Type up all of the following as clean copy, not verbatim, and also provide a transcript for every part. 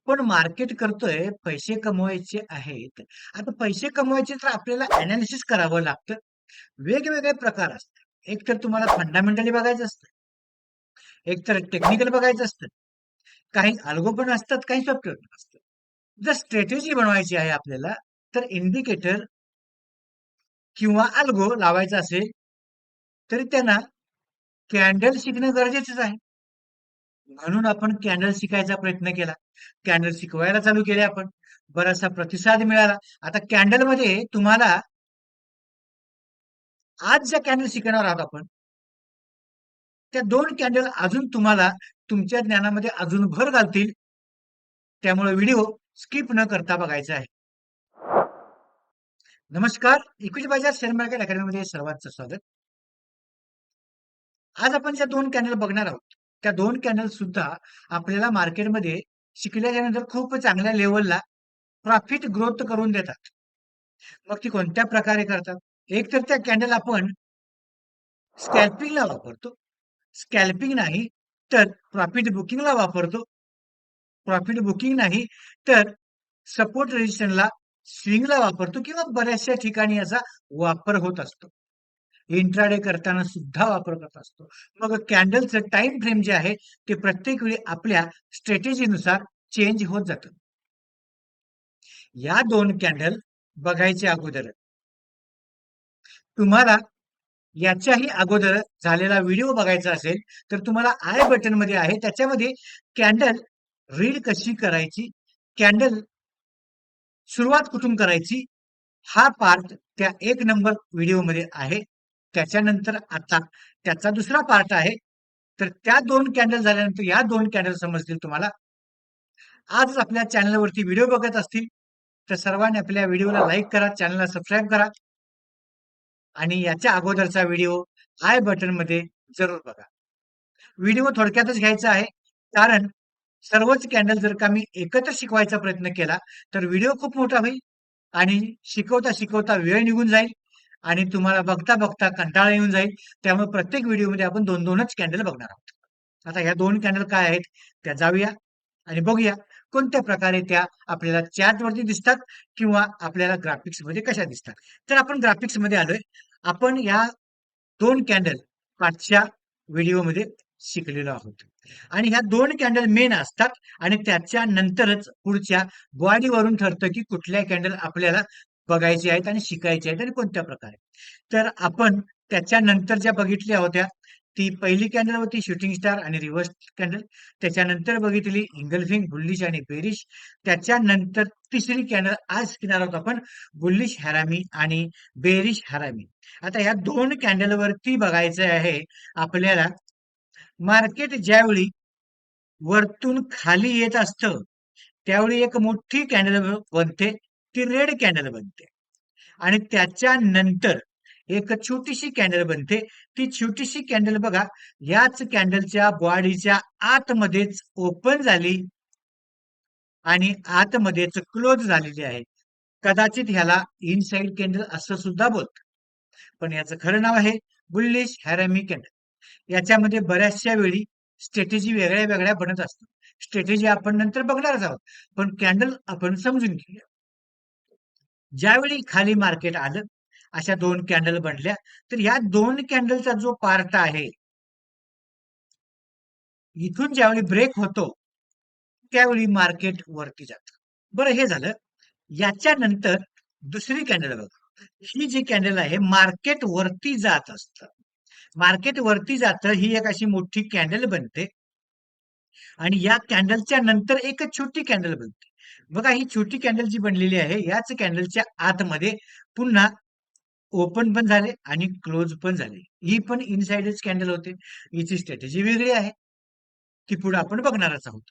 पण मार्केट करतोय, पैसे कमवायचे आहेत. आता पैसे कमवायचे तर आपल्याला एनालिसिस करावं लागतं. वेगवेगळे प्रकार असतात. एक तर तुम्हाला फंडामेंटली बघायचं असतं, एक तर टेक्निकल बघायचं असतं. काही अल्गो पण असतात, काही सॉफ्टवेअर पण असतात. जर स्ट्रॅटेजी बनवायची आहे आपल्याला, तर इंडिकेटर किंवा अल्गो लावायचा असेल, तरी त्यांना कॅन्डल शिकणं गरजेचंच आहे. म्हणून आपण कॅन्डल शिकायचा प्रयत्न केला. कॅन्डल शिकवायला चालू केले आपण. बराचसा प्रतिसाद मिळाला. आता कॅन्डलमध्ये तुम्हाला आज ज्या कॅन्डल शिकणार आहोत आपण, त्या 2 कॅन्डल अजून तुम्हाला तुमच्या ज्ञानामध्ये अजून भर घालतील. त्यामुळे व्हिडिओ स्किप न करता बघायचा आहे. नमस्कार, इक्विटी बाजार शेअर मार्केट अकॅडमीमध्ये सर्वांचं स्वागत. आज आपण ज्या 2 कॅन्डल बघणार आहोत, त्या 2 कॅन्डल सुद्धा आपल्याला मार्केटमध्ये शिकल्याच्या नंतर खूप चांगल्या लेव्हलला प्रॉफिट ग्रोथ करून देतात. मग ती कोणत्या प्रकारे करतात? एक तर त्या कॅन्डल आपण स्कॅल्पिंगला वापरतो. स्कॅल्पिंग नाही तर प्रॉफिट बुकिंगला वापरतो. प्रॉफिट बुकिंग नाही तर सपोर्ट रेजिस्टन्सला, स्विंगला वापरतो किंवा बऱ्याचशा ठिकाणी याचा वापर होत असतो. इंट्राडे करताना सुद्धा वापर करत असतो. मग कॅन्डलचं टाइम फ्रेम जे आहे ते प्रत्येक वेळी आपल्या स्ट्रॅटेजीनुसार चेंज होत जातं. या 2 कॅन्डल बघायच्या अगोदर तुम्हाला याच्याही अगोदर झालेला व्हिडिओ बघायचा असेल, तर तुम्हाला आय बटन मध्ये आहे. त्याच्यामध्ये कॅन्डल रीड कशी करायची, कॅन्डल सुरुवात कुठून करायची, हा पार्ट त्या 1 नंबर व्हिडिओमध्ये आहे. त्याच्यानंतर आता त्याचा दुसरा पार्ट आहे. तर त्या 2 कॅन्डल झाल्यानंतर या 2 कॅन्डल समजतील तुम्हाला. आजच आपल्या चॅनलवरती व्हिडिओ बघत असतील, तर सर्वांनी आपल्या व्हिडिओला लाईक करा, चॅनलला सबस्क्राईब करा आणि याच्या अगोदरचा व्हिडिओ आय बटनमध्ये जरूर बघा. व्हिडिओ थोडक्यातच घ्यायचा आहे, कारण सर्वच कॅन्डल जर का मी एकत्र शिकवायचा प्रयत्न केला, तर व्हिडिओ खूप मोठा होईल आणि शिकवता-शिकवता वेळ निघून जाईल आणि तुम्हाला बघता-बघता कंटाळा येऊन जाईल. त्यामुळे प्रत्येक व्हिडिओमध्ये आपण 2-2च कॅन्डल बघणार आहोत. आता ह्या 2 कॅन्डल काय आहेत, त्या जाऊया आणि बघूया कोणत्या प्रकारे त्या आपल्याला चार्टवरती दिसतात किंवा आपल्याला ग्राफिक्समध्ये कशा दिसतात. तर आपण ग्राफिक्समध्ये आलोय. आपण या 2 कॅन्डल पाठच्या व्हिडिओमध्ये शिकलेलो आहोत. आणि ह्या 2 कॅन्डल मेन असतात आणि त्याच्यानंतरच पुढच्या बॉडीवरून ठरतं, की कुठल्या कॅन्डल आपल्याला बघायचे आहेत आणि शिकायचे आहेत आणि कोणत्या प्रकारे. तर आपण त्याच्यानंतर ज्या बघितल्या होत्या, ती पहिली कॅन्डल होती शूटिंग स्टार आणि रिव्हर्स कॅन्डल. त्याच्यानंतर बघितली इंगल्फिंग, बुलिश आणि बेरिश. त्याच्यानंतर तिसरी कॅन्डल आज शिकणार आहोत आपण बुलिश हॅरामी आणि बेरिश हॅरामी. आता ह्या 2 कॅन्डलवरती बघायचं आहे आपल्याला मार्केट ज्यावेळी वरतून खाली येत असतं, त्यावेळी एक मोठी कॅन्डल बनते, ती रेड कॅन्डल बनते. आणि त्याच्यानंतर एक छोटीशी कॅन्डल बनते. ती छोटीशी कॅन्डल बघा, याच कॅन्डलच्या बॉडीच्या आतमध्येच ओपन झाली आणि आतमध्येच क्लोज झालेली आहे. कदाचित ह्याला इनसाइड कॅन्डल असं सुद्धा बोलतात. पण याचं खरं नाव आहे बुलिश हॅरामी कॅन्डल. याच्यामध्ये बऱ्याचशा वेळी स्ट्रॅटेजी वेगळ्या वेगळ्या बनत असतात. स्ट्रॅटेजी आपण नंतर बघणारच आहोत. पण कॅन्डल आपण समजून घेऊया. ज्यावेळी खाली मार्केट आलं, अशा 2 कॅन्डल बनल्या, तर ह्या 2 कॅन्डलचा जो पार्ट आहे, इथून ज्यावेळी ब्रेक होतो, त्यावेळी मार्केट वरती जातं. बरं हे झालं. याच्यानंतर दुसरी कॅन्डल बघा. ही जी कॅन्डल आहे मार्केट वरती जात असतं. मार्केट वरती जातं ही एक अशी मोठी कॅन्डल बनते आणि या कॅन्डलच्या नंतर एक छोटी कॅन्डल बनते. बघा ही छोटी कॅन्डल जी बनलेली आहे, याच कॅन्डलच्या आतमध्ये पुन्हा ओपन पण झाले आणि क्लोज पण झाले. ही पण इनसाइडच कॅन्डल होते. हिची स्ट्रॅटेजी वेगळी आहे. ती पुढे आपण बघणारच आहोत.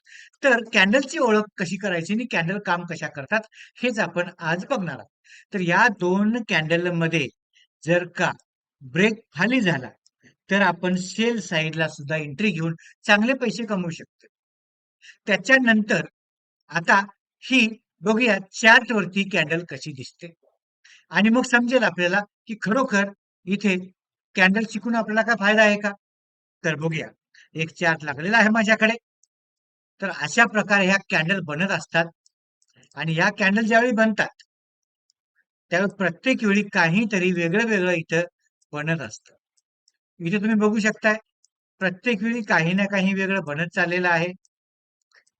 तर कॅन्डलची ओळख कशी करायची आणि कॅन्डल काम कशा करतात, हेच आपण आज बघणार आहोत. तर या 2 कॅन्डलमध्ये जर का ब्रेक खाली झाला, तर आपण सेल साइडला सुद्धा एंट्री घेऊन चांगले पैसे कमवू शकतो. त्याच्यानंतर आता ही बघूया चार्टवरती कॅन्डल कशी दिसते आणि मग समजेल आपल्याला, की खरोखर इथे कॅन्डल शिकून आपल्याला काय फायदा आहे का? तर बघूया. एक चार्ट लागलेला आहे माझ्याकडे. तर अशा प्रकारे ह्या कॅन्डल बनत असतात. आणि ह्या कॅन्डल ज्यावेळी बनतात त्यावेळी प्रत्येक वेळी काहीतरी वेगळं वेगळं इथं बनत असतं. इथे तुम्ही बघू शकताय प्रत्येक वेळी काही ना काही वेगळं बनत चाललेलं आहे.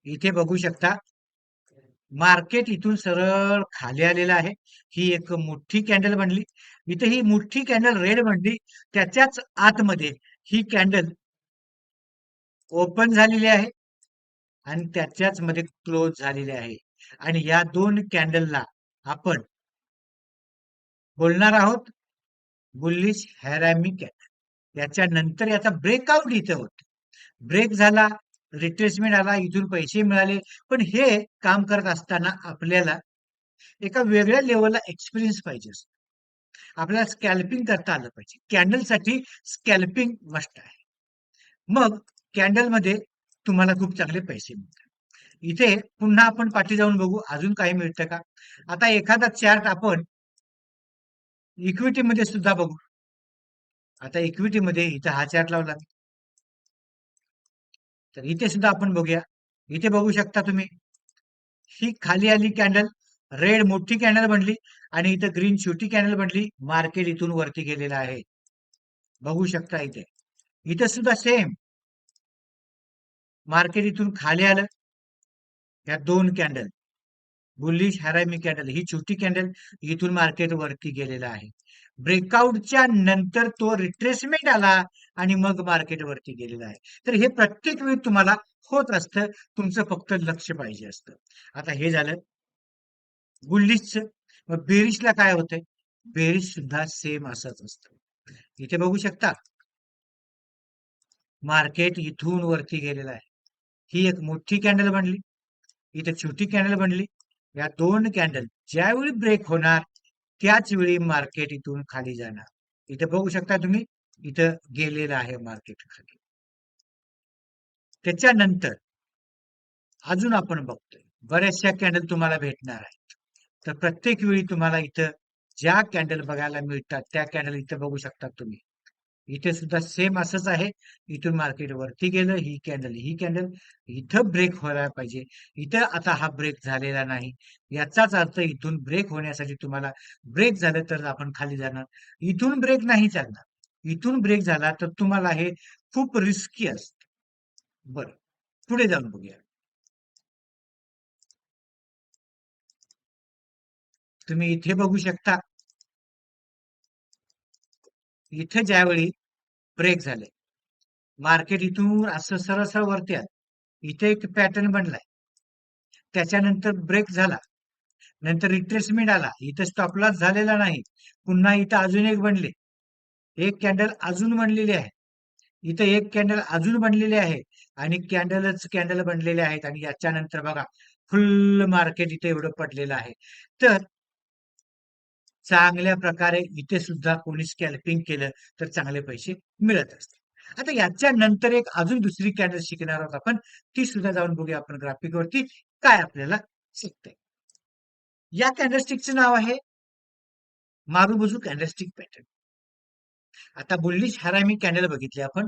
इथे बघू शकता मार्केट इथून सरळ खाली आलेलं आहे. ही एक मोठी कॅन्डल बनली. इथे ही मोठी कॅन्डल रेड बनली. त्याच्याच आतमध्ये ही कॅन्डल ओपन झालेली आहे आणि त्याच्याच मध्ये क्लोज झालेली आहे. आणि या दोन कॅन्डलला आपण बोलणार आहोत बुलिश हॅरामी कॅन्डल. याच्यानंतर याचा ब्रेकआउट इथे होतो. ब्रेक झाला, रिट्रेसमेंट आला, इथून पैसे मिळाले. पण हे काम करत असताना आपल्याला एका वेगळ्या लेवलला एक्सपिरियन्स पाहिजे असतो. आपल्याला स्कॅल्पिंग करता आलं पाहिजे. कॅन्डलसाठी स्कॅल्पिंग मस्ट आहे. मग कॅन्डलमध्ये तुम्हाला खूप चांगले पैसे मिळतात. इथे पुन्हा आपण पाठी जाऊन बघू अजून काही मिळतं का. आता एखादा चार्ट आपण इक्विटी मध्ये सुद्धा बघू. आता इक्विटी मध्ये इथं हा चार्ट लावला तर इथे सुद्धा आपण बघूया. इथे बघू शकता तुम्ही ही खाली आली कॅन्डल रेड मोठी कॅन्डल बनली आणि इथं ग्रीन छोटी कॅन्डल बनली. मार्केट इथून वरती गेलेलं आहे. बघू शकता इथे. इथे सुद्धा सेम मार्केट इथून खाली आलं. या दोन कॅन्डल बुलिश हॅरामी कॅन्डल ही छोटी कॅन्डल इथून मार्केट वरती गेलेला आहे. ब्रेकआउटच्या नंतर तो रिट्रेसमेंट आला आणि मग मार्केट वरती गेलेला आहे. तर हे प्रत्येक वेळी तुम्हाला होत असतं. तुमचं फक्त लक्ष पाहिजे असतं. आता हे झालं बुलिशचं. मग बेरिशला काय होतंय. बेरिश सुद्धा सेम असंच असतं. इथे बघू शकता मार्केट इथून वरती गेलेलं आहे. ही एक मोठी कॅन्डल बनली. इथे छोटी कॅन्डल बनली. या दोन कॅन्डल ज्यावेळी ब्रेक होणार त्याच वेळी मार्केट इथून खाली जाणार. इथे बघू शकता तुम्ही इथं गेलेलं आहे मार्केट खाली. त्याच्यानंतर अजून आपण बघतोय बऱ्याचशा कॅन्डल तुम्हाला भेटणार आहेत. तर प्रत्येक वेळी तुम्हाला इथं ज्या कॅन्डल बघायला मिळतात त्या कॅन्डल इथं बघू शकता तुम्ही. इथे सुद्धा सेम असंच आहे. इथून मार्केट वरती गेलं ही कॅन्डल इथं ब्रेक व्हायला पाहिजे. इथं आता हा ब्रेक झालेला नाही. याचाच अर्थ इथून ब्रेक होण्यासाठी तुम्हाला ब्रेक झालं तर आपण खाली जाणार. इथून ब्रेक नाही चालणार. इथून ब्रेक झाला तर तुम्हाला हे खूप रिस्की असतं. बरं पुढे जाऊन बघूया. तुम्ही इथे बघू शकता इथे ज्यावेळी ब्रेक झाले मार्केट इथून असं सरळ सरळ वरती आलं. इथे एक पॅटर्न बनलाय. त्याच्यानंतर ब्रेक झाला. नंतर रिट्रेसमेंट आला. इथं स्टॉप लॉस झालेला नाही. पुन्हा इथं अजून एक बनले. एक कॅन्डल अजून बनलेली आहे. इथं एक कॅन्डल अजून बनलेली आहे आणि कॅन्डलच कॅन्डल बनलेले आहेत आणि याच्यानंतर बघा फुल मार्केट इथे एवढं पडलेलं आहे. तर चांगल्या प्रकारे इथे सुद्धा कोणी स्कॅल्पिंग केलं तर चांगले पैसे मिळत असतात. आता याच्या नंतर एक अजून दुसरी कॅन्डल शिकणार आहोत आपण. ती सुद्धा जाऊन बघूया आपण ग्राफिक वरती काय आपल्याला शिकतंय. या कॅन्डलस्टिकचं नाव आहे मारुबुजू कॅन्डलस्टिक पॅटर्न. आता बुल्लिश हरामी कॅन्डल बघितली आपण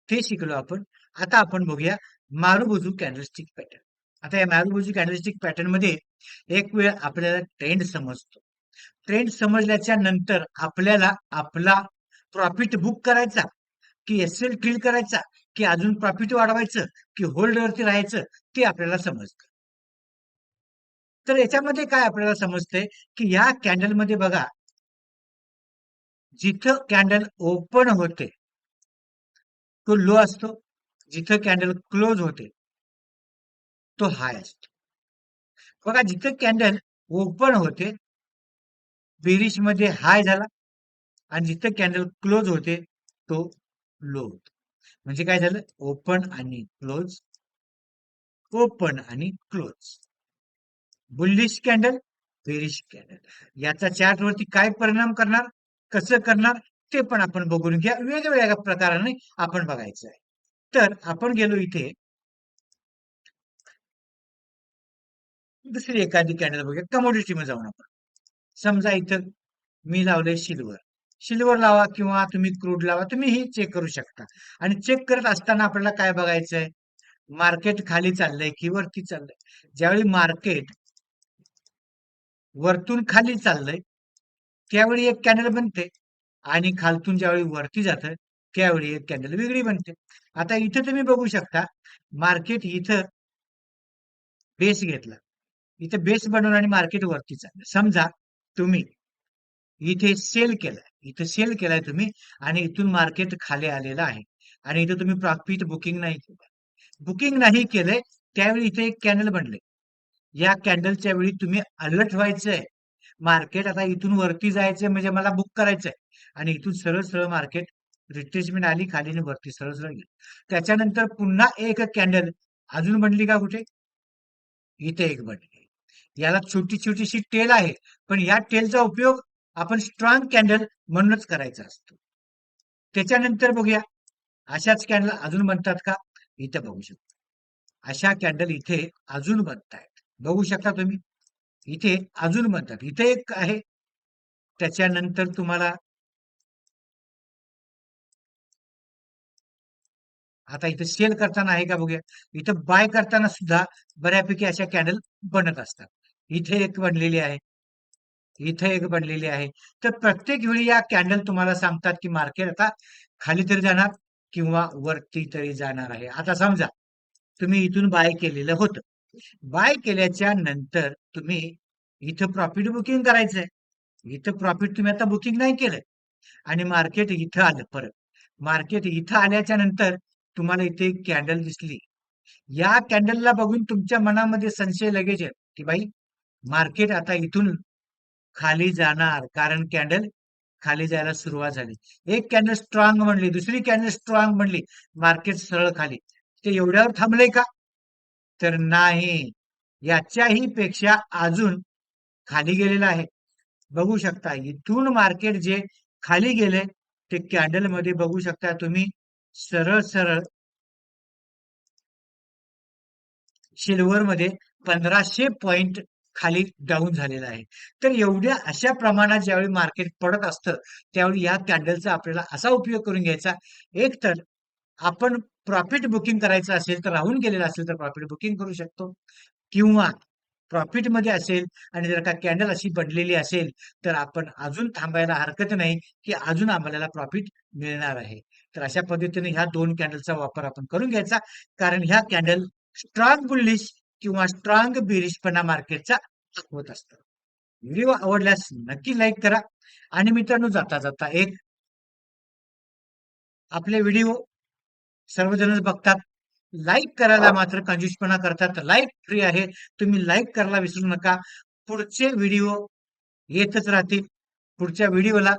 ते शिकलो आपण. आता आपण बघूया मारुबुजू कॅन्डलस्टिक पॅटर्न. आता या मारुबुजू कॅन्डलस्टिक पॅटर्न मध्ये एक वेळ आपल्याला ट्रेंड समजतो. ट्रेंड समजल्याच्या नंतर आपल्याला आपला प्रॉफिट बुक करायचा की एसएल किल करायचा की अजून प्रॉफिट वाढवायचं की होल्ड वरती राहायचं ते आपल्याला समजतं. तर याच्यामध्ये काय आपल्याला समजतंय की या कॅन्डल मध्ये बघा जिथं कॅन्डल ओपन होते तो लो असतो. जिथं कॅन्डल क्लोज होते तो हाय असतो. बघा जिथं कॅन्डल ओपन होते बेरिश मध्ये हाय झाला आणि जिथं कॅन्डल क्लोज होते तो लो होतो. म्हणजे काय झालं ओपन आणि क्लोज ओपन आणि क्लोज. बुल्लिश कॅन्डल बेरिश कॅन्डल याचा चार्ट वरती काय परिणाम करणार कसं करणार ते पण आपण बघून घ्या. वेगवेगळ्या प्रकाराने आपण बघायचं आहे. तर आपण गेलो इथे दुसरी एखादी कॅन्डल बघूया कमोडिटी मध्ये जाऊन आपण. समजा इथं मी लावले सिल्वर. सिल्वर लावा किंवा तुम्ही क्रूड लावा तुम्ही ही चेक करू शकता. आणि चेक करत असताना आपल्याला काय बघायचंय मार्केट खाली चाललंय की वरती चाललंय? ज्यावेळी मार्केट वरतून खाली चाललंय त्यावेळी एक कॅन्डल बनते आणि खालतून ज्यावेळी वरती जातं त्यावेळी एक कॅन्डल वेगळी बनते. आता इथं तुम्ही बघू शकता मार्केट इथं बेस घेतला. इथं बेस बनवला आणि मार्केट वरती चाललं. समजा तुम्ही इथे सेल केलाय. इथं सेल केलाय तुम्ही आणि इथून मार्केट खाली आलेलं आहे आणि इथं तुम्ही प्रॉफिट बुकिंग नाही केलं. बुकिंग नाही केलंय त्यावेळी इथे एक कॅन्डल बनले. या कॅन्डलच्या वेळी तुम्ही अलर्ट व्हायचंय. मार्केट आता इथून वरती जायचंय म्हणजे मला बुक करायचंय आणि इथून सरळ सरळ मार्केट रिट्रेसमेंट आली खाली आणि वरती सरळ सरळ गेली. त्याच्यानंतर पुन्हा एक कॅन्डल अजून बनली का कुठे? इथे एक बनली. याला छोटी छोटीशी टेल आहे पण या टेलचा उपयोग आपण स्ट्रॉंग कॅन्डल म्हणूनच करायचा असतो. त्याच्यानंतर बघूया अशाच कॅन्डल अजून बनतात का? इथे बघू शकता. अशा कॅन्डल इथे अजून बनतायत. बघू शकता तुम्ही. इथे अजून बनतात. इथे एक आहे. त्याच्यानंतर तुम्हाला आता इथे सेल करताना आहे का बघूया. इथं बाय करताना सुद्धा बऱ्यापैकी अशा कॅन्डल बनत असतात. इथे एक बनलेली आहे. इथे एक बनलेली आहे. तर प्रत्येक वेळी या कॅन्डल तुम्हाला सांगतात की मार्केट आता खाली तरी जाणार किंवा वरती तरी जाणार आहे. आता समजा तुम्ही इथून बाय केलेलं होतं. बाय केल्याच्या नंतर तुम्ही इथं प्रॉफिट बुकिंग करायचंय. इथं प्रॉफिट तुम्ही आता बुकिंग नाही केलंय आणि मार्केट इथं आलं परत. मार्केट इथं आल्याच्या नंतर तुम्हाला इथे एक कॅन्डल दिसली. या कॅन्डलला बघून तुमच्या मनामध्ये संशय लगेच येतो, की भाई मार्केट आता इथून खाली जाणार कारण कॅन्डल खाली जायला सुरुवात झाली. एक कॅन्डल स्ट्रॉंग म्हणली, दुसरी कॅन्डल स्ट्रॉंग म्हणली, मार्केट सरळ खाली. ते एवढ्यावर थांबलंय का? तर नाही. याच्याही पेक्षा अजून खाली गेलेलं आहे. बघू शकता इथून मार्केट जे खाली गेले ते कॅन्डल मध्ये बघू शकता तुम्ही सरळ सरळ सिल्वर मध्ये 1500 पॉइंट खाली डाऊन झालेला आहे. तर एवढ्या अशा प्रमाणात ज्यावेळी मार्केट पडत असतं त्यावेळी या कॅन्डलचा आपल्याला असा उपयोग करून घ्यायचा. एक तर आपण प्रॉफिट बुकिंग करायचं असेल तर राहून गेलेलं असेल तर प्रॉफिट बुकिंग करू शकतो किंवा प्रॉफिट मध्ये असेल आणि जर का कॅन्डल अशी बनलेली असेल तर आपण अजून थांबायला हरकत नाही की अजून आम्हाला प्रॉफिट मिळणार आहे. तर अशा पद्धतीने ह्या दोन कॅन्डलचा वापर आपण करून घ्यायचा कारण ह्या कॅन्डल स्ट्रॉंग बुलिश किंवा स्ट्रॉंग बेरिशपणा मार्केटचा दाखवत असतात. व्हिडिओ आवडल्यास नक्की लाईक करा आणि मित्रांनो जाता जाता एक आपले व्हिडिओ सर्वजणच बघतात. लाईक करायला मात्र कंजूसपणा करतात. लाईक फ्री आहे. तुम्ही लाईक करायला विसरू नका. पुढचे व्हिडिओ येतच राहतील. पुढच्या व्हिडिओला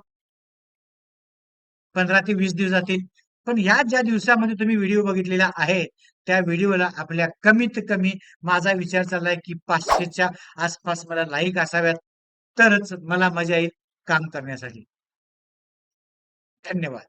15 ते 20 दिवस जातील. पण ह्या ज्या दिवसामध्ये तुम्ही व्हिडिओ बघितलेला आहे, त्या व्हिडिओला आपल्या कमीत कमी माझा विचार चाललाय की 500च्या आसपास मला लाईक असाव्यात. तरच मला मजा येईल काम करण्यासाठी. धन्यवाद.